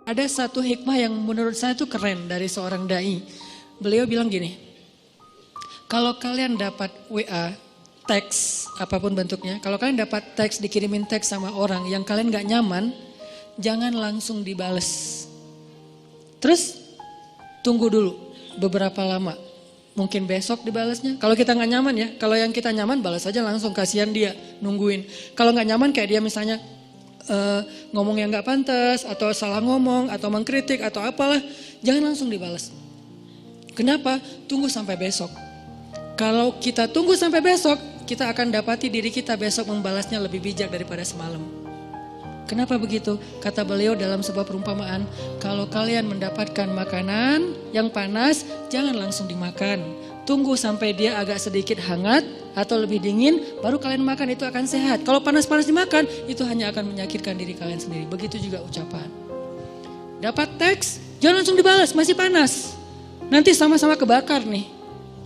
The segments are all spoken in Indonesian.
ada satu hikmah yang menurut saya itu keren dari seorang dai. Beliau bilang gini, kalau kalian dapat WA, teks apapun bentuknya, kalau kalian dapat teks, dikirimin teks sama orang yang kalian gak nyaman, jangan langsung dibales. Terus tunggu dulu beberapa lama, mungkin besok dibalasnya. Kalau kita gak nyaman ya, kalau yang kita nyaman balas aja langsung, kasihan dia nungguin. Kalau gak nyaman kayak dia misalnya ngomong yang gak pantas, atau salah ngomong, atau mengkritik, atau apalah, jangan langsung dibalas. Kenapa? Tunggu sampai besok. Kalau kita tunggu sampai besok, kita akan dapati diri kita besok membalasnya lebih bijak daripada semalam. Kenapa begitu? Kata beliau dalam sebuah perumpamaan, kalau kalian mendapatkan makanan yang panas, jangan langsung dimakan. Tunggu sampai dia agak sedikit hangat atau lebih dingin, baru kalian makan, itu akan sehat. Kalau panas-panas dimakan, itu hanya akan menyakitkan diri kalian sendiri. Begitu juga ucapan. Dapat teks, jangan langsung dibalas, masih panas. Nanti sama-sama kebakar nih.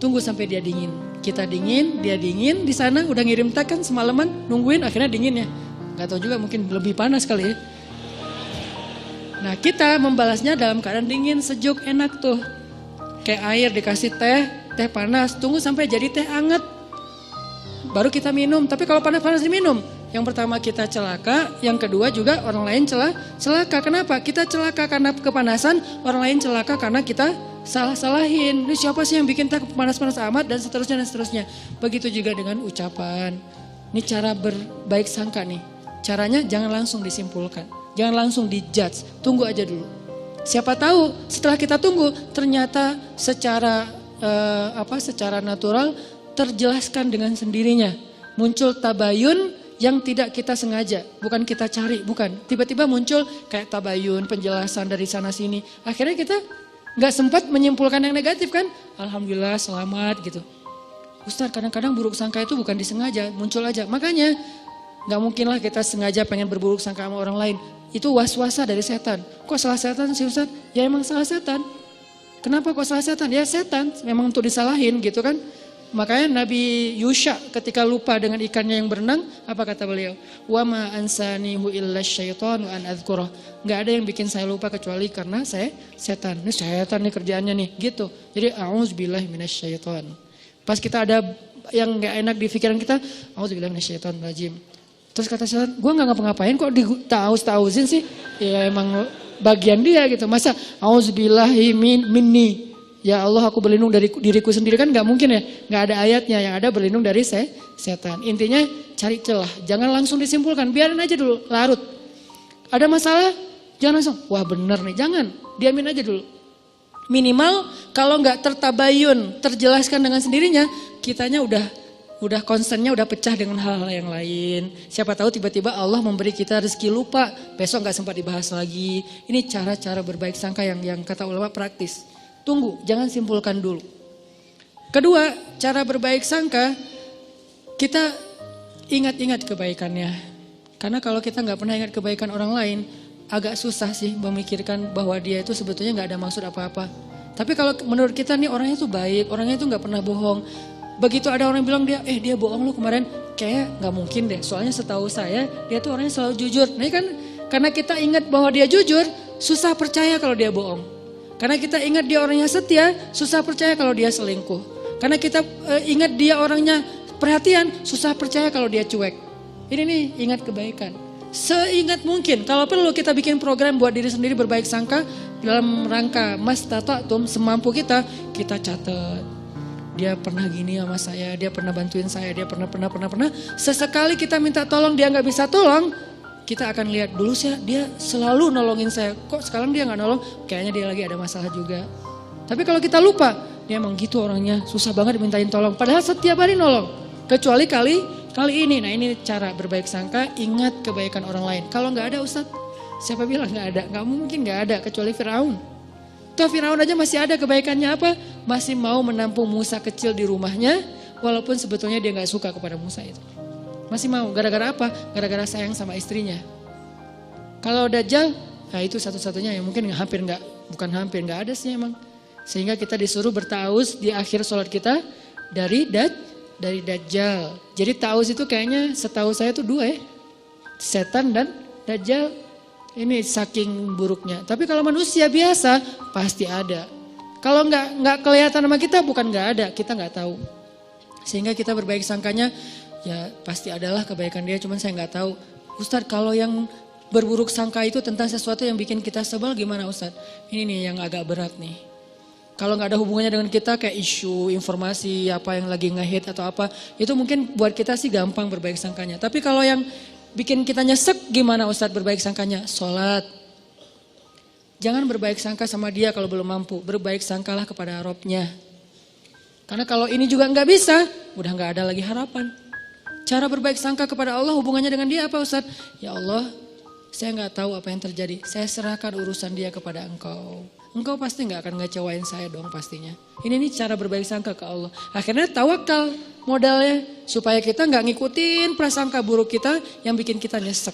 Tunggu sampai dia dingin. Kita dingin, dia dingin, di sana udah ngirim teks kan semalaman, nungguin akhirnya dingin ya. Gak tahu juga, mungkin lebih panas kali ya. Nah, kita membalasnya dalam keadaan dingin, sejuk, enak tuh. Kayak air dikasih teh panas, tunggu sampai jadi teh hangat. Baru kita minum, tapi kalau panas-panas diminum, yang pertama kita celaka, yang kedua juga orang lain celaka. Kenapa? Kita celaka karena kepanasan, orang lain celaka karena kita salah-salahin. Ini siapa sih yang bikin teh panas-panas amat, dan seterusnya dan seterusnya. Begitu juga dengan ucapan. Ini cara berbaik sangka nih. Caranya jangan langsung disimpulkan, jangan langsung dijudge, tunggu aja dulu. Siapa tahu setelah kita tunggu ternyata secara natural terjelaskan dengan sendirinya. Muncul tabayun yang tidak kita sengaja, bukan kita cari, bukan. Tiba-tiba muncul kayak tabayun, penjelasan dari sana sini. Akhirnya kita nggak sempat menyimpulkan yang negatif kan? Alhamdulillah selamat gitu. Ustaz, kadang-kadang buruk sangka itu bukan disengaja, muncul aja. Makanya gak mungkin lah kita sengaja pengen berburuk sangka sama orang lain. Itu was-wasa dari setan. Kok salah setan sih Ustaz? Ya emang salah setan. Kenapa kok salah setan? Ya setan, memang untuk disalahin gitu kan. Makanya Nabi Yusha ketika lupa dengan ikannya yang berenang, apa kata beliau? Wa ma ansanihu illa syaitanu an adzkurah. Gak ada yang bikin saya lupa kecuali karena saya setan. Ini setan nih kerjaannya nih, gitu. Jadi a'udzubillahi minasyaiton. Pas kita ada yang gak enak di pikiran kita, a'udzubillahi minasyaitonirrajim. Terus kata setan, gue gak ngapa-ngapain kok ditauz-tauzin sih. Ya emang bagian dia gitu. Masa a'udzubillahi minni. Ya Allah, aku berlindung dari diriku sendiri, kan gak mungkin ya. Gak ada ayatnya, yang ada berlindung dari setan. Intinya cari celah, jangan langsung disimpulkan. Biarin aja dulu, larut. Ada masalah, jangan langsung, wah bener nih, jangan. Diamin aja dulu. Minimal kalau gak tertabayun, terjelaskan dengan sendirinya, kitanya udah concernnya udah pecah dengan hal-hal yang lain. Siapa tahu tiba-tiba Allah memberi kita rezeki lupa, besok gak sempat dibahas lagi. Ini cara-cara berbaik sangka yang kata ulama praktis. Tunggu, jangan simpulkan dulu. Kedua, cara berbaik sangka, kita ingat-ingat kebaikannya. Karena kalau kita gak pernah ingat kebaikan orang lain, agak susah sih memikirkan bahwa dia itu sebetulnya gak ada maksud apa-apa. Tapi kalau menurut kita nih orangnya itu baik, orangnya itu gak pernah bohong. Begitu ada orang bilang dia bohong lu kemarin, kayak gak mungkin deh. Soalnya setahu saya dia tuh orangnya selalu jujur. Nah kan karena kita ingat bahwa dia jujur, susah percaya kalau dia bohong. Karena kita ingat dia orangnya setia, susah percaya kalau dia selingkuh. Karena kita ingat dia orangnya perhatian, susah percaya kalau dia cuek. Ini nih ingat kebaikan. Seingat mungkin, kalau perlu kita bikin program buat diri sendiri berbaik sangka dalam rangka mastata'tum, semampu kita catat. Dia pernah gini sama saya, dia pernah bantuin saya, dia pernah. Sesekali kita minta tolong, dia gak bisa tolong, kita akan lihat dulu sih dia selalu nolongin saya. Kok sekarang dia gak nolong? Kayaknya dia lagi ada masalah juga. Tapi kalau kita lupa, dia emang gitu orangnya, susah banget dimintain tolong. Padahal setiap hari nolong. Kecuali kali ini. Nah ini cara berbaik sangka, ingat kebaikan orang lain. Kalau gak ada Ustaz, siapa bilang gak ada? Gak mungkin gak ada, kecuali Firaun. Tuh Firaun aja masih ada kebaikannya apa? Masih mau menampung Musa kecil di rumahnya, walaupun sebetulnya dia gak suka kepada Musa itu. Masih mau, gara-gara apa? Gara-gara sayang sama istrinya. Kalau Dajjal, nah itu satu-satunya yang mungkin bukan hampir nggak ada sih emang. Sehingga kita disuruh bertauz di akhir sholat kita dari Dajjal. Jadi tauz itu kayaknya setahu saya itu dua ya, setan dan Dajjal. Ini saking buruknya. Tapi kalau manusia biasa pasti ada. Kalau nggak kelihatan sama kita bukan nggak ada, kita nggak tahu. Sehingga kita berbaik sangkanya ya pasti adalah kebaikan dia, cuman saya nggak tahu. Ustadz kalau yang berburuk sangka itu tentang sesuatu yang bikin kita sebel gimana Ustadz? Ini nih yang agak berat nih. Kalau nggak ada hubungannya dengan kita kayak isu, informasi, apa yang lagi nge-hit atau apa. Itu mungkin buat kita sih gampang berbaik sangkanya. Tapi kalau yang bikin kita nyesek gimana Ustadz berbaik sangkanya? Sholat. Jangan berbaik sangka sama dia kalau belum mampu. Berbaik sangkalah kepada Rabbnya. Karena kalau ini juga nggak bisa, udah nggak ada lagi harapan. Cara berbaik sangka kepada Allah hubungannya dengan dia apa Ustadz? Ya Allah, saya nggak tahu apa yang terjadi. Saya serahkan urusan dia kepada Engkau. Engkau pasti nggak akan ngecewain saya dong pastinya. Ini nih cara berbaik sangka ke Allah. Akhirnya tawakal modalnya supaya kita nggak ngikutin prasangka buruk kita yang bikin kita nyesek.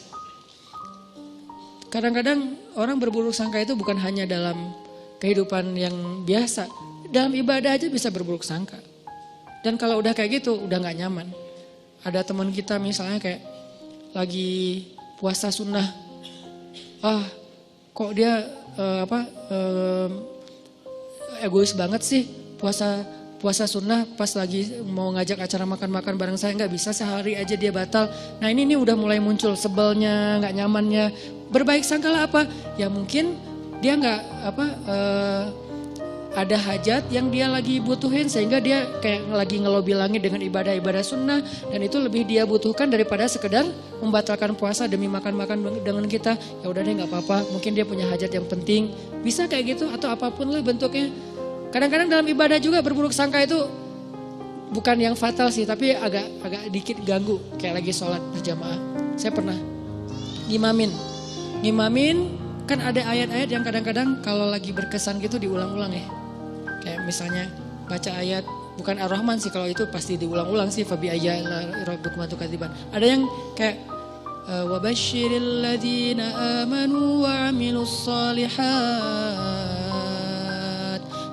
Kadang-kadang orang berburuk sangka itu bukan hanya dalam kehidupan yang biasa. Dalam ibadah aja bisa berburuk sangka. Dan kalau udah kayak gitu udah nggak nyaman. Ada teman kita misalnya kayak lagi puasa sunnah. Kok dia egois banget sih puasa sunnah pas lagi mau ngajak acara makan-makan bareng saya nggak bisa, sehari aja dia batal. Nah ini udah mulai muncul sebelnya, nggak nyamannya. Berbaik sangkalah apa? Ya mungkin dia nggak ada hajat yang dia lagi butuhin sehingga dia kayak lagi ngelobi langit dengan ibadah-ibadah sunnah dan itu lebih dia butuhkan daripada sekedar membatalkan puasa demi makan-makan dengan kita. Ya udah deh nggak apa-apa, mungkin dia punya hajat yang penting, bisa kayak gitu atau apapun lah bentuknya. Kadang-kadang dalam ibadah juga berburuk sangka itu bukan yang fatal sih, tapi agak dikit ganggu kayak lagi sholat berjamaah. Saya pernah ngimamin kan ada ayat-ayat yang kadang-kadang kalau lagi berkesan gitu diulang-ulang ya. Kayak misalnya baca ayat, bukan Ar-Rahman sih kalau itu pasti diulang-ulang sih. Fabi ayya rabbukum tukadziban. Ada yang kayak wabasyiril ladzina amanu wa 'amilus shalihat.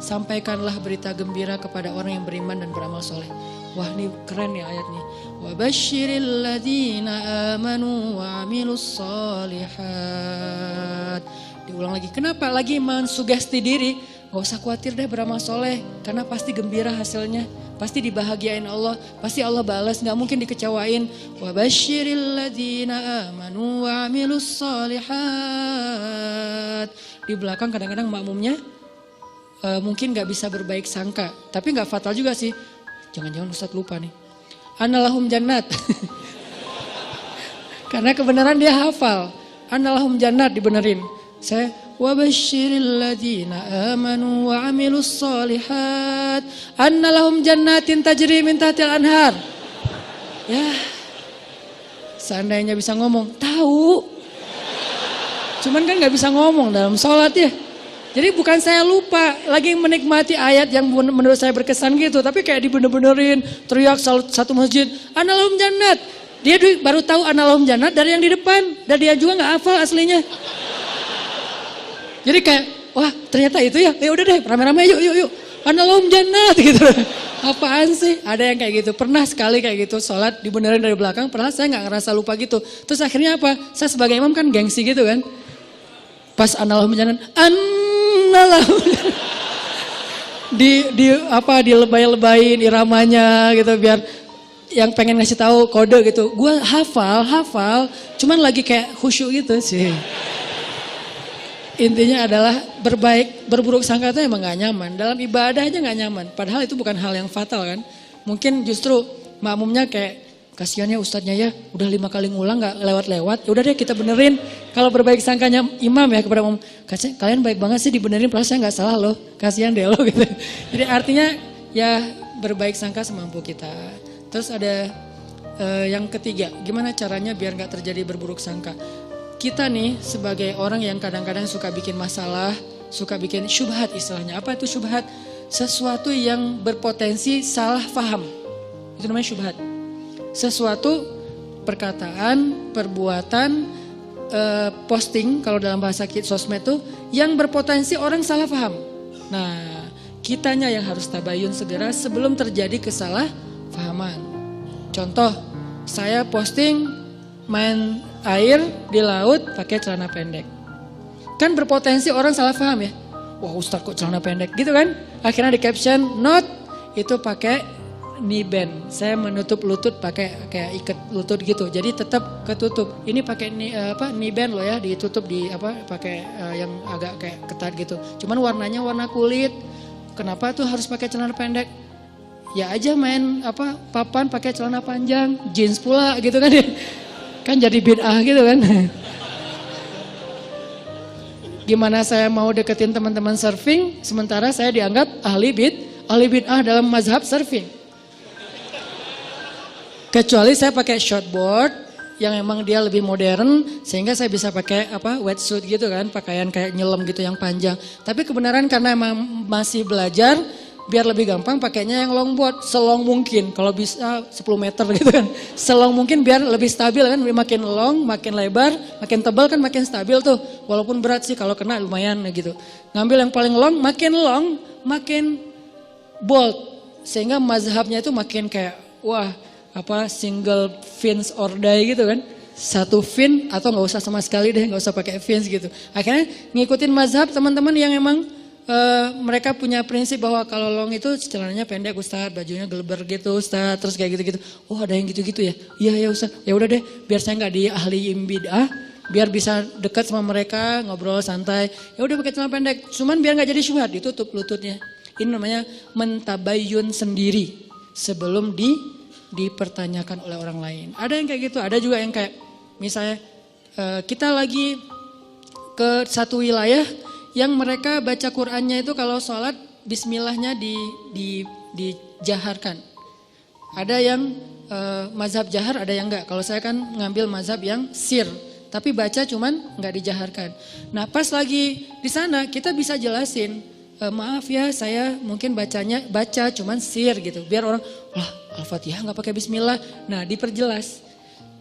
Sampaikanlah berita gembira kepada orang yang beriman dan beramal soleh. Wah ini keren ya ayat nih. Wabasyiril ladzina amanu wa 'amilus shalihat. Diulang lagi. Kenapa? Lagi mensugesti diri. Gak usah khawatir deh beramal soleh. Karena pasti gembira hasilnya. Pasti dibahagiain Allah. Pasti Allah balas. Gak mungkin dikecewain. Wabasyiril ladzina amanu wa 'amilus shalihat. Di belakang kadang-kadang makmumnya mungkin gak bisa berbaik sangka. Tapi gak fatal juga sih. Jangan-jangan Ustadz lupa nih. Annalahum jannat. Karena kebenaran dia hafal. Annalahum jannat dibenerin. Saya wabasyiril ladzina amanu wa 'amilus shalihat annalahum jannatin tajri min tahtil anhar. Ya. Seandainya bisa ngomong, tahu. Cuman kan enggak bisa ngomong dalam sholat ya. Jadi bukan saya lupa, lagi menikmati ayat yang menurut saya berkesan gitu, tapi kayak dibener-benerin, teriak satu masjid, annalahum jannat. Dia baru tahu annalahum jannat dari yang di depan, dan dia juga enggak hafal aslinya. Jadi kayak, wah ternyata itu ya, ya udah deh rame-rame yuk. Annalahum jannat gitu. Apaan sih? Ada yang kayak gitu. Pernah sekali kayak gitu, sholat dibenerin dari belakang, padahal saya gak ngerasa lupa gitu. Terus akhirnya apa? Saya sebagai imam kan gengsi gitu kan. Pas annalahum jannat, annalahum jannat. Dilebay-lebayin iramanya gitu biar yang pengen ngasih tahu kode gitu. Gue hafal, cuman lagi kayak khusyuk gitu sih. Intinya adalah berburuk sangka itu emang gak nyaman. Dalam ibadah aja gak nyaman. Padahal itu bukan hal yang fatal kan. Mungkin justru makmumnya kayak kasihan ya ustadznya ya. Udah 5 kali ngulang gak lewat-lewat. Udah deh kita benerin. Kalau berbaik sangkanya imam ya kepada umum. Kalian baik banget sih dibenerin. Padahal saya gak salah loh. Kasihan deh lo gitu. Jadi artinya ya berbaik sangka semampu kita. Terus ada yang ketiga. Gimana caranya biar gak terjadi berburuk sangka. Kita nih sebagai orang yang kadang-kadang suka bikin masalah, suka bikin syubhat istilahnya. Apa itu syubhat? Sesuatu yang berpotensi salah faham. Itu namanya syubhat. Sesuatu perkataan, perbuatan, posting kalau dalam bahasa sosmed itu yang berpotensi orang salah faham. Nah, kitanya yang harus tabayun segera sebelum terjadi kesalahpahaman. Contoh, saya posting main air di laut pakai celana pendek. Kan berpotensi orang salah paham ya. Wah Ustadz kok celana pendek gitu kan. Akhirnya di caption not itu pakai knee band. Saya menutup lutut pakai kayak ikat lutut gitu. Jadi tetap ketutup. Ini pakai knee band loh ya, ditutup di pakai yang agak kayak ketat gitu. Cuman warnanya warna kulit. Kenapa tuh harus pakai celana pendek? Ya aja main papan pakai celana panjang, jeans pula gitu kan. Kan jadi bid'ah gitu kan. Gimana saya mau deketin teman-teman surfing, sementara saya dianggap ahli bid'ah dalam mazhab surfing. Kecuali saya pakai shortboard yang emang dia lebih modern, sehingga saya bisa pakai wetsuit gitu kan, pakaian kayak nyelam gitu yang panjang. Tapi kebenaran karena emang masih belajar, biar lebih gampang pakainya yang longboard, selong mungkin. Kalau bisa 10 meter gitu kan. Selong mungkin biar lebih stabil kan, makin long, makin lebar, makin tebal kan makin stabil tuh. Walaupun berat sih kalau kena lumayan gitu. Ngambil yang paling long, makin bold. Sehingga mazhabnya itu makin kayak wah, single fins or die gitu kan. Satu fin atau nggak usah sama sekali deh, nggak usah pakai fins gitu. Akhirnya ngikutin mazhab teman-teman yang emang mereka punya prinsip bahwa kalau long itu celananya pendek Ustadz, bajunya geleber gitu Ustadz, terus kayak gitu-gitu. Oh ada yang gitu-gitu ya? Iya ya Ustadz, ya udah deh biar saya nggak diahliin bid'ah, biar bisa dekat sama mereka, ngobrol santai. Ya udah pakai celana pendek, cuman biar nggak jadi syubhat, ditutup lututnya. Ini namanya mentabayun sendiri sebelum dipertanyakan oleh orang lain. Ada yang kayak gitu, ada juga yang kayak misalnya kita lagi ke satu wilayah yang mereka baca Qur'annya itu kalau sholat bismillahnya dijaharkan. Ada yang mazhab jahar, ada yang enggak. Kalau saya kan ngambil mazhab yang sir, tapi baca cuman enggak dijaharkan. Nah pas lagi di sana kita bisa jelasin, maaf ya saya mungkin baca cuman sir gitu. Biar orang, lah Al-Fatihah enggak pakai bismillah. Nah diperjelas.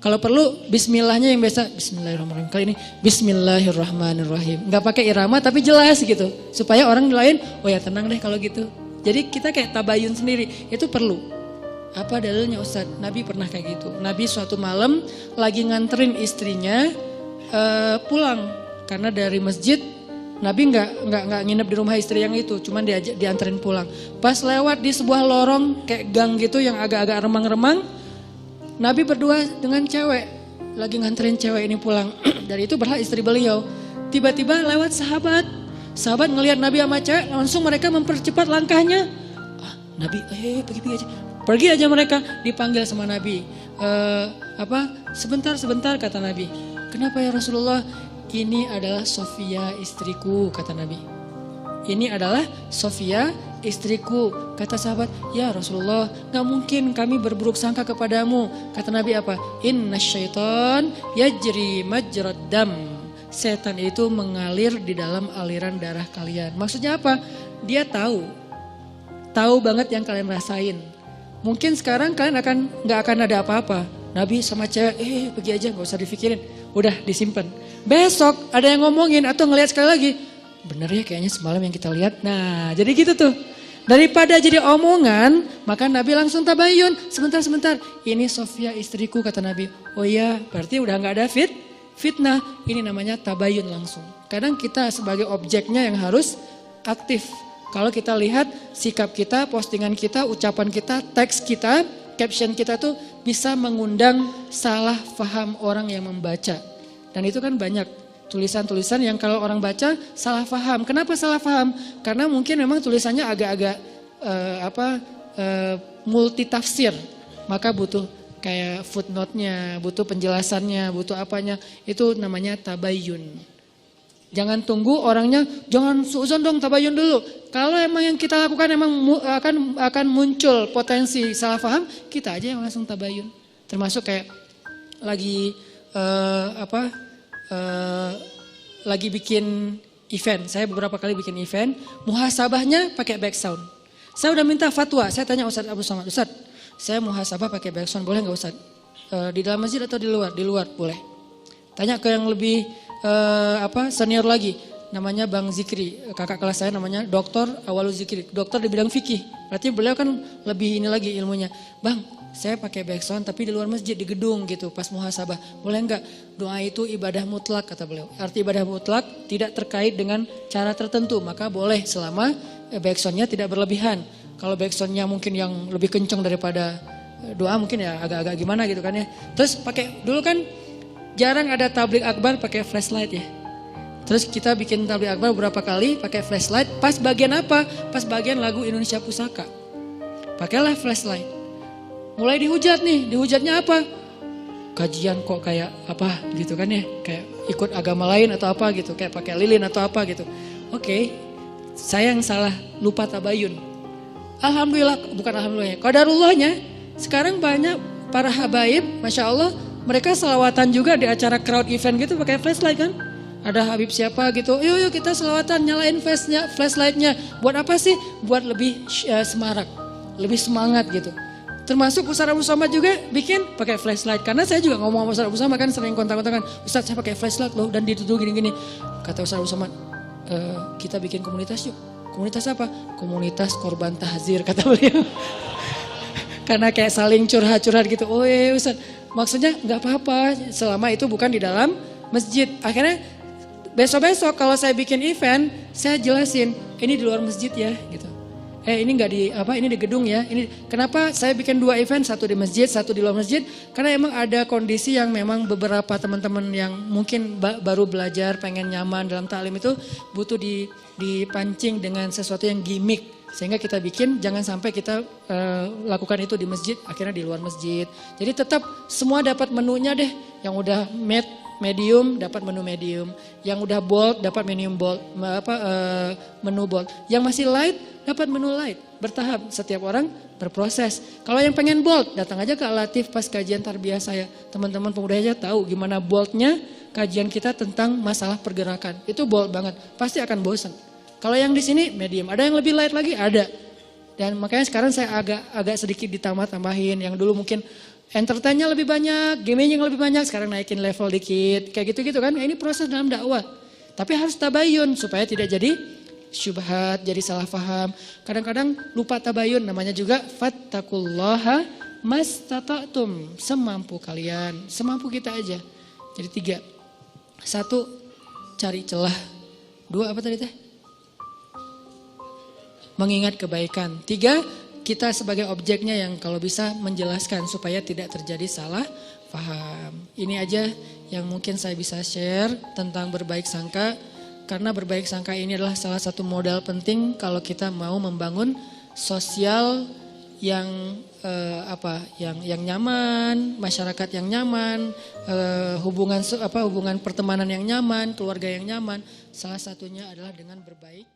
Kalau perlu bismillahnya yang biasa, bismillahirrahmanirrahim. Kali ini bismillahirrahmanirrahim. Enggak pakai irama tapi jelas gitu. Supaya orang lain, oh ya tenang deh kalau gitu. Jadi kita kayak tabayun sendiri, itu perlu. Apa dalilnya Ustaz? Nabi pernah kayak gitu. Nabi suatu malam lagi nganterin istrinya pulang. Karena dari masjid, Nabi nggak nginep di rumah istri yang itu. Cuman dianterin pulang. Pas lewat di sebuah lorong kayak gang gitu yang agak-agak remang-remang. Nabi berdua dengan cewek, lagi nganterin cewek ini pulang. Dari itu berhak istri beliau. Tiba-tiba lewat sahabat ngelihat Nabi sama cewek, langsung mereka mempercepat langkahnya. Nabi, pergi aja. Pergi aja mereka, dipanggil sama Nabi. Sebentar kata Nabi. Kenapa ya Rasulullah? Ini adalah Sofia istriku, kata Nabi. Ini adalah Sofia istriku. Kata sahabat, ya Rasulullah, gak mungkin kami berburuk sangka kepadamu. Kata Nabi apa? Inna syaitan yajri majrad dam. Setan itu mengalir di dalam aliran darah kalian. Maksudnya apa? Dia tahu banget yang kalian rasain. Mungkin sekarang kalian gak akan ada apa-apa. Nabi sama cewek, pergi aja, gak usah dipikirin. Udah disimpan. Besok ada yang ngomongin atau ngelihat sekali lagi. Bener ya kayaknya semalam yang kita lihat. Nah jadi gitu tuh. Daripada jadi omongan, maka Nabi langsung tabayun. Sebentar. Ini Sofia istriku, kata Nabi. Oh iya, berarti udah gak ada fitnah. Ini namanya tabayun langsung. Kadang kita sebagai objeknya yang harus aktif. Kalau kita lihat sikap kita, postingan kita, ucapan kita, teks kita, caption kita tuh bisa mengundang salah faham orang yang membaca. Dan itu kan banyak. Tulisan-tulisan yang kalau orang baca salah paham. Kenapa salah paham? Karena mungkin memang tulisannya agak-agak multi tafsir. Maka butuh kayak footnote-nya, butuh penjelasannya, butuh apanya. Itu namanya tabayun. Jangan tunggu orangnya, jangan suuzon dong tabayun dulu. Kalau emang yang kita lakukan emang akan muncul potensi salah paham, kita aja yang langsung tabayun. Termasuk kayak lagi lagi bikin event, saya beberapa kali bikin event, muhasabahnya pakai back sound. Saya udah minta fatwa, saya tanya Ustadz Abu Somad, Ustadz, saya muhasabah pakai back sound, boleh nggak Ustadz? Di dalam masjid atau di luar? Di luar, boleh. Tanya ke yang lebih senior lagi, namanya Bang Zikri, kakak kelas saya namanya Dr. Awalu Zikri, dokter di bidang fikih. Berarti beliau kan lebih ini lagi ilmunya. Bang, saya pakai backsound tapi di luar masjid, di gedung gitu pas muhasabah. Boleh enggak? Doa itu ibadah mutlak kata beliau. Arti ibadah mutlak tidak terkait dengan cara tertentu, maka boleh selama backsoundnya tidak berlebihan. Kalau backsoundnya mungkin yang lebih kencang daripada doa mungkin ya agak-agak gimana gitu kan ya. Terus pakai, dulu kan jarang ada tablik akbar pakai flashlight ya. Terus kita bikin tablik akbar beberapa kali pakai flashlight. Pas bagian apa? Pas bagian lagu Indonesia Pusaka. Pakailah flashlight. Mulai dihujat nih. Dihujatnya apa? Kajian kok kayak apa gitu kan ya. Kayak ikut agama lain atau apa gitu. Kayak pakai lilin atau apa gitu. Oke, saya yang salah, lupa tabayun. Alhamdulillah, bukan alhamdulillah ya. Qadarullahnya sekarang banyak para habaib, Masya Allah. Mereka selawatan juga di acara crowd event gitu pakai flashlight kan. Ada Habib siapa gitu, yuk kita selawatan nyalain flashlightnya. Buat apa sih? Buat lebih semarak, lebih semangat gitu. Termasuk Ustaz Abu Somad juga bikin pakai flashlight. Karena saya juga ngomong sama Ustaz Abu Somad kan sering kontak-kontakan. Ustaz saya pakai flashlight loh dan dituduh gini-gini. Kata Ustaz Abu Somad, kita bikin komunitas yuk. Komunitas apa? Komunitas korban tahzir kata beliau. Karena kayak saling curhat-curhat gitu. Oh iya Ustaz, maksudnya gak apa-apa selama itu bukan di dalam masjid. Akhirnya besok-besok kalau saya bikin event, saya jelasin, ini di luar masjid ya gitu. Ini enggak di apa, ini di gedung ya. Ini kenapa saya bikin 2 event, satu di masjid, satu di luar masjid? Karena emang ada kondisi yang memang beberapa teman-teman yang mungkin baru belajar, pengen nyaman dalam taklim itu butuh dipancing dengan sesuatu yang gimmick. Sehingga kita bikin, jangan sampai kita lakukan itu di masjid, akhirnya di luar masjid. Jadi tetap semua dapat menunya deh, yang udah medium dapat menu medium, yang udah bold dapat menu bold, menu bold, yang masih light dapat menu light, bertahap, setiap orang berproses. Kalau yang pengen bold, datang aja ke Al-Latif pas kajian tarbiyah saya, teman-teman pemuda aja tahu gimana boldnya kajian kita tentang masalah pergerakan, itu bold banget, pasti akan bosan. Kalau yang di sini medium, ada yang lebih light lagi, ada. Dan makanya sekarang saya agak sedikit tambahin, yang dulu mungkin entertainnya lebih banyak, gaming yang lebih banyak, sekarang naikin level dikit, kayak gitu-gitu kan. Ini proses dalam dakwah. Tapi harus tabayun supaya tidak jadi syubhat, jadi salah paham. Kadang-kadang lupa tabayun, namanya juga fattaqullaha mastata'tum, semampu kalian, semampu kita aja. Jadi 3. 1, cari celah. 2, apa tadi teh? Mengingat kebaikan. 3, kita sebagai objeknya yang kalau bisa menjelaskan supaya tidak terjadi salah paham. Ini aja yang mungkin saya bisa share tentang berbaik sangka. Karena berbaik sangka ini adalah salah satu modal penting kalau kita mau membangun sosial yang yang nyaman, masyarakat yang nyaman, hubungan pertemanan yang nyaman, keluarga yang nyaman. Salah satunya adalah dengan berbaik